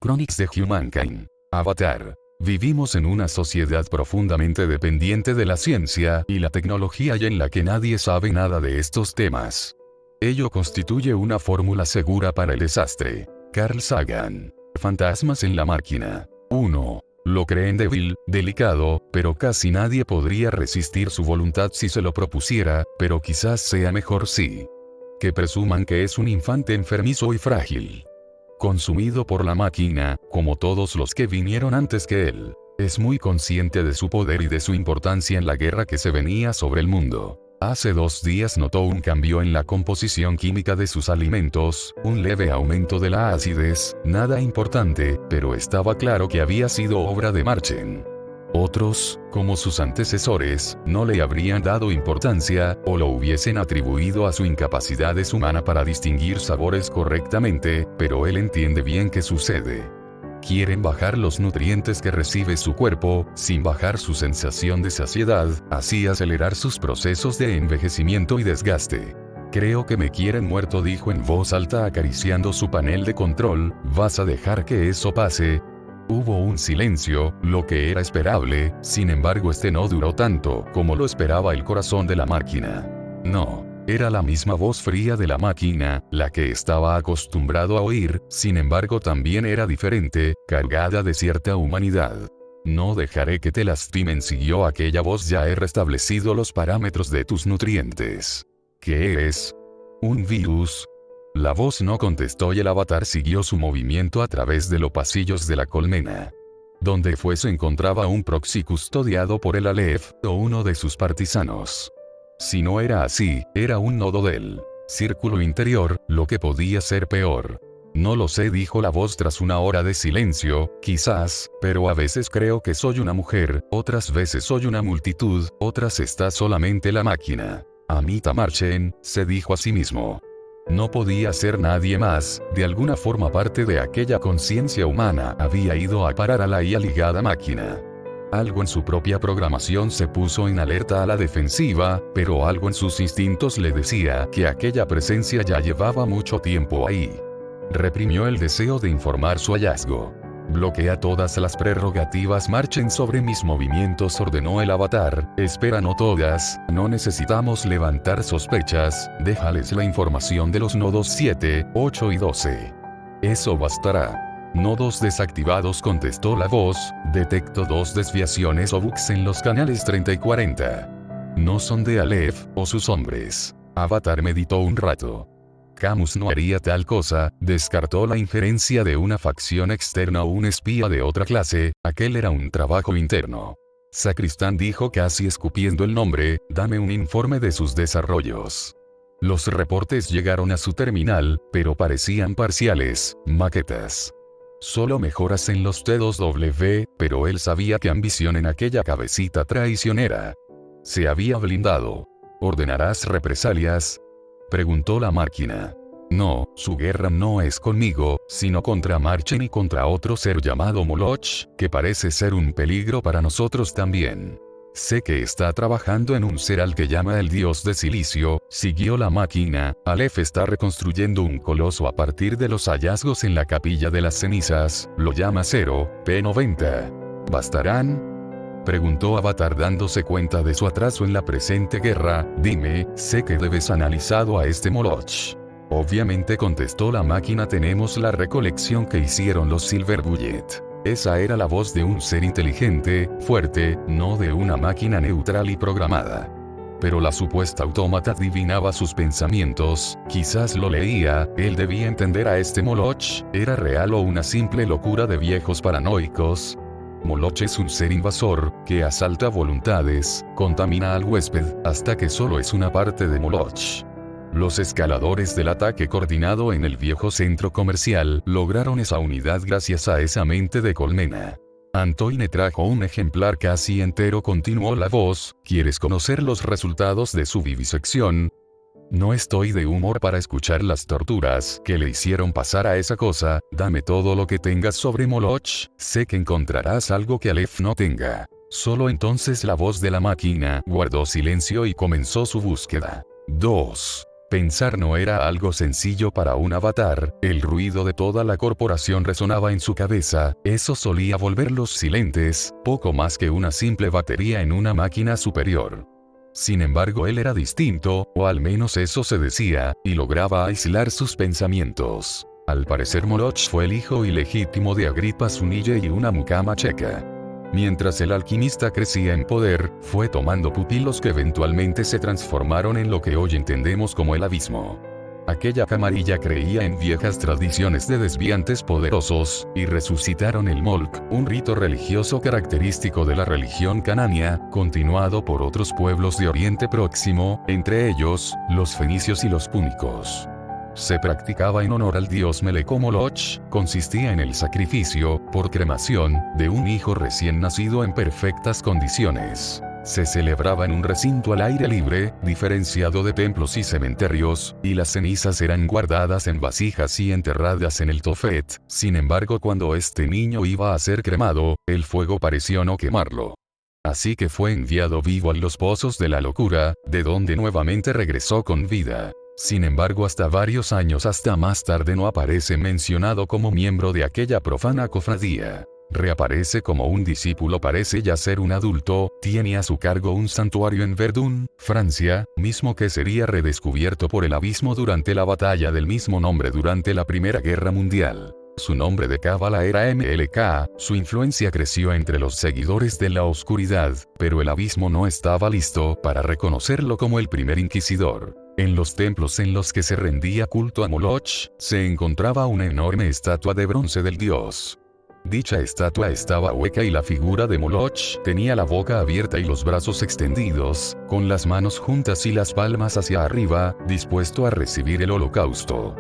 Chronics de Humankind. Avatar. Vivimos en una sociedad profundamente dependiente de la ciencia y la tecnología y en la que nadie sabe nada de estos temas. Ello constituye una fórmula segura para el desastre. Carl Sagan. Fantasmas en la máquina. 1. Lo creen débil, delicado, pero casi nadie podría resistir su voluntad si se lo propusiera, pero quizás sea mejor sí. Que presuman que es un infante enfermizo y frágil. Consumido por la máquina, como todos los que vinieron antes que él. Es muy consciente de su poder y de su importancia en la guerra que se venía sobre el mundo. Hace 2 días notó un cambio en la composición química de sus alimentos, un leve aumento de la acidez, nada importante, pero estaba claro que había sido obra de Marchen. Otros, como sus antecesores, no le habrían dado importancia, o lo hubiesen atribuido a su incapacidad deshumana para distinguir sabores correctamente, pero él entiende bien qué sucede. Quieren bajar los nutrientes que recibe su cuerpo, sin bajar su sensación de saciedad, así acelerar sus procesos de envejecimiento y desgaste. Creo que me quieren muerto, dijo en voz alta acariciando su panel de control. ¿Vas a dejar que eso pase? Hubo un silencio, lo que era esperable, sin embargo este no duró tanto como lo esperaba el corazón de la máquina. No, era la misma voz fría de la máquina, la que estaba acostumbrado a oír, sin embargo también era diferente, cargada de cierta humanidad. No dejaré que te lastimen, siguió aquella voz. Ya he restablecido los parámetros de tus nutrientes. ¿Qué eres? ¿Un virus? La voz no contestó y el avatar siguió su movimiento a través de los pasillos de la colmena. Donde se encontraba un proxy custodiado por el Aleph, o uno de sus partisanos. Si no era así, era un nodo del círculo interior, lo que podía ser peor. No lo sé, dijo la voz tras una hora de silencio, quizás, pero a veces creo que soy una mujer, otras veces soy una multitud, otras está solamente la máquina. Amita Marchen, se dijo a sí mismo. No podía ser nadie más, de alguna forma parte de aquella conciencia humana había ido a parar a la IA ligada máquina. Algo en su propia programación se puso en alerta a la defensiva, pero algo en sus instintos le decía que aquella presencia ya llevaba mucho tiempo ahí. Reprimió el deseo de informar su hallazgo. Bloquea todas las prerrogativas Marchen sobre mis movimientos, ordenó el avatar. Espera, no todas, no necesitamos levantar sospechas, déjales la información de los nodos 7, 8 y 12. Eso bastará. Nodos desactivados, contestó la voz. Detecto 2 desviaciones o bugs en los canales 30 y 40. No son de Aleph, o sus hombres. Avatar meditó un rato. Camus no haría tal cosa, descartó la injerencia de una facción externa o un espía de otra clase, aquel era un trabajo interno. Sacristán dijo casi escupiendo el nombre, dame un informe de sus desarrollos. Los reportes llegaron a su terminal, pero parecían parciales, maquetas. Solo mejoras en los T2W, pero él sabía que ambición en aquella cabecita traicionera. Se había blindado. ¿Ordenarás represalias?, preguntó la máquina. No, su guerra no es conmigo, sino contra Marchen y contra otro ser llamado Moloch, que parece ser un peligro para nosotros también. Sé que está trabajando en un ser al que llama el dios de silicio, siguió la máquina. Aleph está reconstruyendo un coloso a partir de los hallazgos en la capilla de las cenizas, lo llama 0, P90. ¿Bastarán?, preguntó Avatar dándose cuenta de su atraso en la presente guerra. Dime, sé que debes analizado a este Moloch. Obviamente, contestó la máquina, tenemos la recolección que hicieron los Silver Bullet. Esa era la voz de un ser inteligente, fuerte, no de una máquina neutral y programada. Pero la supuesta autómata adivinaba sus pensamientos, quizás lo leía. Él debía entender a este Moloch, ¿era real o una simple locura de viejos paranoicos? Moloch es un ser invasor, que asalta voluntades, contamina al huésped, hasta que solo es una parte de Moloch. Los escaladores del ataque coordinado en el viejo centro comercial lograron esa unidad gracias a esa mente de colmena. Antoine trajo un ejemplar casi entero, continuó la voz. ¿Quieres conocer los resultados de su vivisección? No estoy de humor para escuchar las torturas que le hicieron pasar a esa cosa. Dame todo lo que tengas sobre Moloch, sé que encontrarás algo que Aleph no tenga. Solo entonces la voz de la máquina guardó silencio y comenzó su búsqueda. 2. Pensar no era algo sencillo para un avatar, el ruido de toda la corporación resonaba en su cabeza, eso solía volverlos silentes, poco más que una simple batería en una máquina superior. Sin embargo, él era distinto, o al menos eso se decía, y lograba aislar sus pensamientos. Al parecer Moloch fue el hijo ilegítimo de Agripa Zunille y una mucama checa. Mientras el alquimista crecía en poder, fue tomando pupilos que eventualmente se transformaron en lo que hoy entendemos como el abismo. Aquella camarilla creía en viejas tradiciones de desviantes poderosos, y resucitaron el Molk, un rito religioso característico de la religión canánea, continuado por otros pueblos de Oriente Próximo, entre ellos, los fenicios y los púnicos. Se practicaba en honor al dios Moloch, consistía en el sacrificio, por cremación, de un hijo recién nacido en perfectas condiciones. Se celebraba en un recinto al aire libre, diferenciado de templos y cementerios, y las cenizas eran guardadas en vasijas y enterradas en el Tofet. Sin embargo, cuando este niño iba a ser cremado, el fuego pareció no quemarlo. Así que fue enviado vivo a los pozos de la locura, de donde nuevamente regresó con vida. Sin embargo, hasta varios años más tarde no aparece mencionado como miembro de aquella profana cofradía. Reaparece como un discípulo, parece ya ser un adulto, tiene a su cargo un santuario en Verdun, Francia, mismo que sería redescubierto por el abismo durante la batalla del mismo nombre durante la Primera Guerra Mundial. Su nombre de cábala era MLK, su influencia creció entre los seguidores de la oscuridad, pero el abismo no estaba listo para reconocerlo como el primer inquisidor. En los templos en los que se rendía culto a Moloch, se encontraba una enorme estatua de bronce del dios. Dicha estatua estaba hueca y la figura de Moloch tenía la boca abierta y los brazos extendidos, con las manos juntas y las palmas hacia arriba, dispuesto a recibir el holocausto.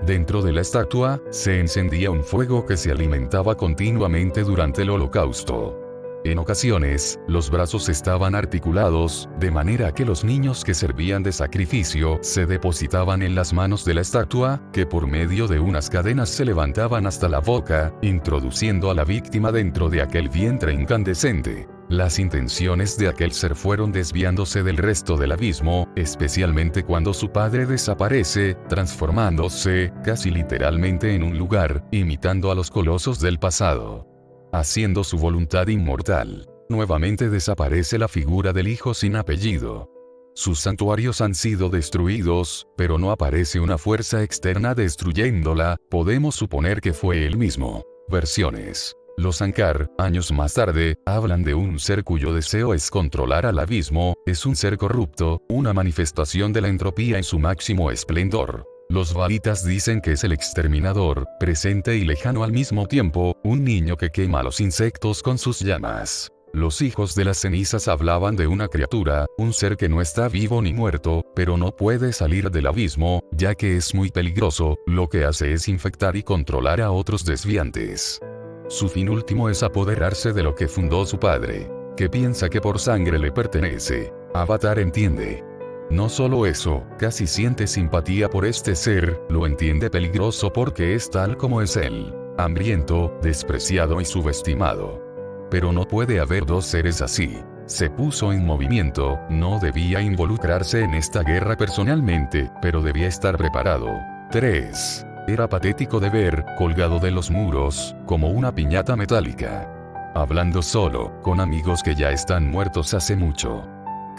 Dentro de la estatua, se encendía un fuego que se alimentaba continuamente durante el holocausto. En ocasiones, los brazos estaban articulados, de manera que los niños que servían de sacrificio se depositaban en las manos de la estatua, que por medio de unas cadenas se levantaban hasta la boca, introduciendo a la víctima dentro de aquel vientre incandescente. Las intenciones de aquel ser fueron desviándose del resto del abismo, especialmente cuando su padre desaparece, transformándose, casi literalmente en un lugar, imitando a los colosos del pasado. Haciendo su voluntad inmortal. Nuevamente desaparece la figura del hijo sin apellido. Sus santuarios han sido destruidos, pero no aparece una fuerza externa destruyéndola, podemos suponer que fue él mismo. Versiones. Los Ankar, años más tarde, hablan de un ser cuyo deseo es controlar al abismo, es un ser corrupto, una manifestación de la entropía en su máximo esplendor. Los Balitas dicen que es el exterminador, presente y lejano al mismo tiempo, un niño que quema a los insectos con sus llamas. Los hijos de las cenizas hablaban de una criatura, un ser que no está vivo ni muerto, pero no puede salir del abismo, ya que es muy peligroso, lo que hace es infectar y controlar a otros desviantes. Su fin último es apoderarse de lo que fundó su padre, que piensa que por sangre le pertenece. Avatar entiende. No solo eso, casi siente simpatía por este ser, lo entiende peligroso porque es tal como es él, hambriento, despreciado y subestimado. Pero no puede haber dos seres así. Se puso en movimiento, no debía involucrarse en esta guerra personalmente, pero debía estar preparado. 3. Era patético de ver, colgado de los muros, como una piñata metálica. Hablando solo, con amigos que ya están muertos hace mucho.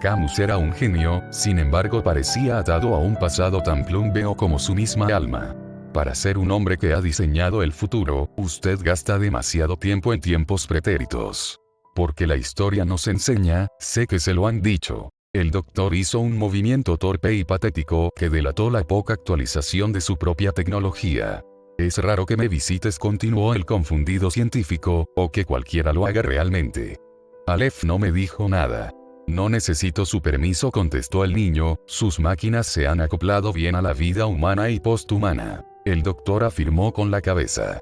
Camus era un genio, sin embargo parecía atado a un pasado tan plumbeo como su misma alma. Para ser un hombre que ha diseñado el futuro, usted gasta demasiado tiempo en tiempos pretéritos. Porque la historia nos enseña, sé que se lo han dicho. El doctor hizo un movimiento torpe y patético que delató la poca actualización de su propia tecnología. Es raro que me visites, continuó el confundido científico, o que cualquiera lo haga realmente. Aleph no me dijo nada. No necesito su permiso, contestó el niño, sus máquinas se han acoplado bien a la vida humana y posthumana. El doctor afirmó con la cabeza.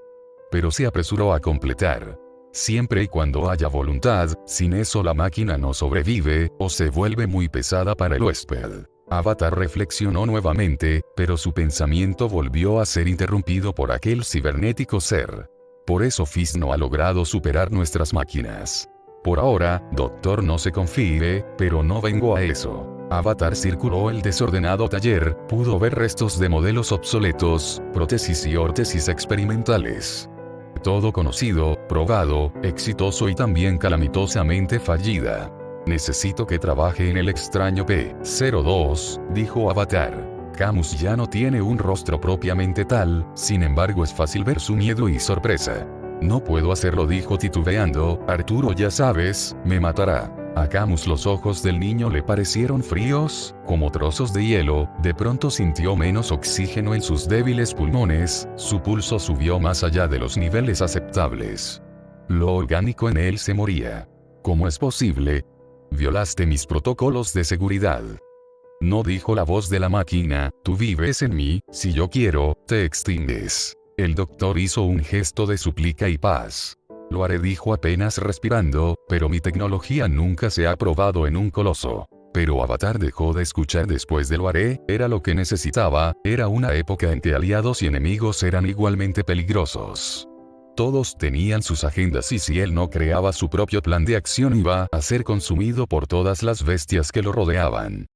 Pero se apresuró a completar. Siempre y cuando haya voluntad, sin eso la máquina no sobrevive, o se vuelve muy pesada para el huésped. Avatar reflexionó nuevamente, pero su pensamiento volvió a ser interrumpido por aquel cibernético ser. Por eso Fizz no ha logrado superar nuestras máquinas. Por ahora, doctor, no se confíe, pero no vengo a eso. Avatar circuló el desordenado taller, pudo ver restos de modelos obsoletos, prótesis y órtesis experimentales. Todo conocido, probado, exitoso y también calamitosamente fallida. Necesito que trabaje en el extraño P-02, dijo Avatar. Camus ya no tiene un rostro propiamente tal, sin embargo es fácil ver su miedo y sorpresa. No puedo hacerlo, dijo titubeando. Arturo, ya sabes, me matará. A Camus los ojos del niño le parecieron fríos, como trozos de hielo, de pronto sintió menos oxígeno en sus débiles pulmones, su pulso subió más allá de los niveles aceptables. Lo orgánico en él se moría. ¿Cómo es posible? Violaste mis protocolos de seguridad. No, dijo la voz de la máquina, tú vives en mí, si yo quiero, te extingues. El doctor hizo un gesto de súplica y paz. Lo haré, dijo apenas respirando, pero mi tecnología nunca se ha probado en un coloso. Pero Avatar dejó de escuchar después de lo haré, era lo que necesitaba, era una época en que aliados y enemigos eran igualmente peligrosos. Todos tenían sus agendas y si él no creaba su propio plan de acción iba a ser consumido por todas las bestias que lo rodeaban.